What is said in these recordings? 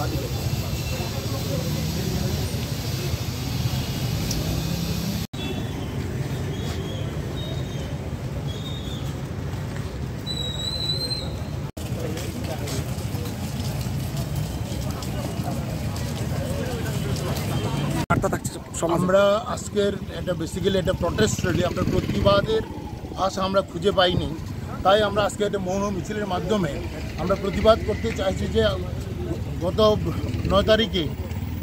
আমরা আজকের এটা বেসিক্যালি এটা প্রটেস্ট র্যালি, আমরা প্রতিবাদের আশা আমরা খুঁজে পাইনি, তাই আমরা আজকে একটা মৌন মিছিলের মাধ্যমে আমরা প্রতিবাদ করতে চাইছি যে গত 9 তারিখে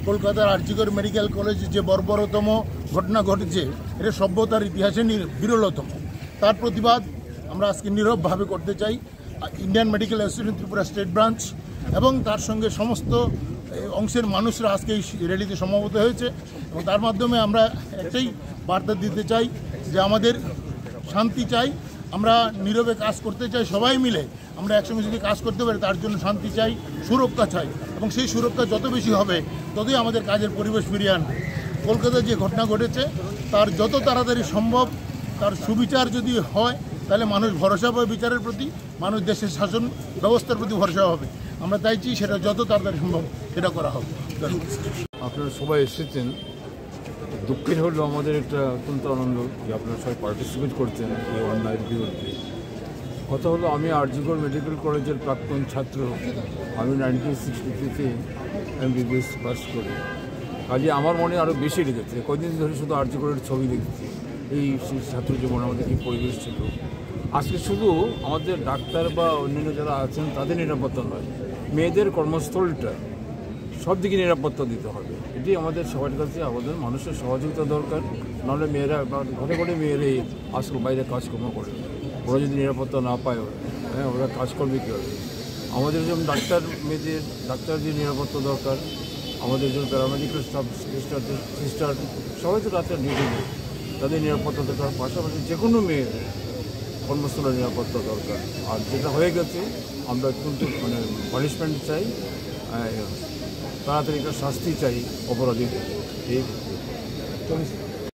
কলকাতার আরজিকর মেডিকেল কলেজে যে বর্বরতম ঘটনা ঘটেছে, এটা সভ্যতার ইতিহাসে বিরলতম। তার প্রতিবাদ আমরা আজকে নীরবভাবে করতে চাই। Indian medical association Tripura state branch এবং তার সঙ্গে সমস্ত অংশের মানুষরা আজকে এই র্যালিতে সমবেত হয়েছে এবং তার মাধ্যমে আমরা একটাই বার্তা দিতে চাই যে আমাদের শান্তি চাই, আমরা নীরবে কাজ করতে চাই, সবাই মিলে আমরা একসঙ্গে যদি কাজ করতে পারি তার জন্য শান্তি চাই, সুরক্ষা চাই এবং সেই সুরক্ষা যত বেশি হবে ততই আমাদের কাজের পরিবেশ ফিরিয়ে আনবে। কলকাতায় যে ঘটনা ঘটেছে তার যত তাড়াতাড়ি সম্ভব তার সুবিচার যদি হয় তাহলে মানুষ ভরসা পাবে বিচারের প্রতি, মানুষ দেশের শাসন ব্যবস্থার প্রতি ভরসা হবে। আমরা চাইছি সেটা যত তাড়াতাড়ি সম্ভব সেটা করা হবে। আপনারা সবাই এসেছেন, দুঃখের হলো আমাদের একটা অত্যন্ত আনন্দ যে আপনারা সবাই পার্টিসিপেট করছেন এই অন্যায়ের বিরুদ্ধে। কথা হলো আমি আরজিকর মেডিকেল কলেজের প্রাক্তন ছাত্র, আমি 1963-তে MBBS পাস করি। কাজে আমার মনে আরও বেশি লেগেছে, কয়েকদিন ধরে শুধু আরজিকরের ছবি দেখছি, এই ছাত্র জীবনে আমাদের কী পরিবেশ ছিল। আজকে শুধু আমাদের ডাক্তার বা অন্যান্য যারা আছেন তাদের নিরাপত্তা নয়, মেয়েদের কর্মস্থলটা সব দিকে নিরাপত্তা দিতে হবে। এটি আমাদের সবার কাছে আমাদের মানুষের সহযোগিতা দরকার। নাহলে মেয়েরা ঘরে ঘরে মেয়েরাই আজকাল বাইরে কাজকর্ম করে, ওরা যদি নিরাপত্তা না পায় ওরা কাজ করবে কী হবে। আমাদের যেমন মেয়েদের ডাক্তারদের নিরাপত্তা দরকার, আমাদের যেমন প্যারামেডিক্যাল স্টাফ সিস্টার সবাই তো ডাক্তার ডিউটি নেই, তাদের নিরাপত্তা দরকার। পাশাপাশি যে কোনো মেয়েদের কর্মস্থলের নিরাপত্তা দরকার। আর যেটা হয়ে গেছে আমরা কিন্তু পানিশমেন্ট চাই, তাড়াতাড়ি একটা শাস্তি চাই অপরাধীদের। এই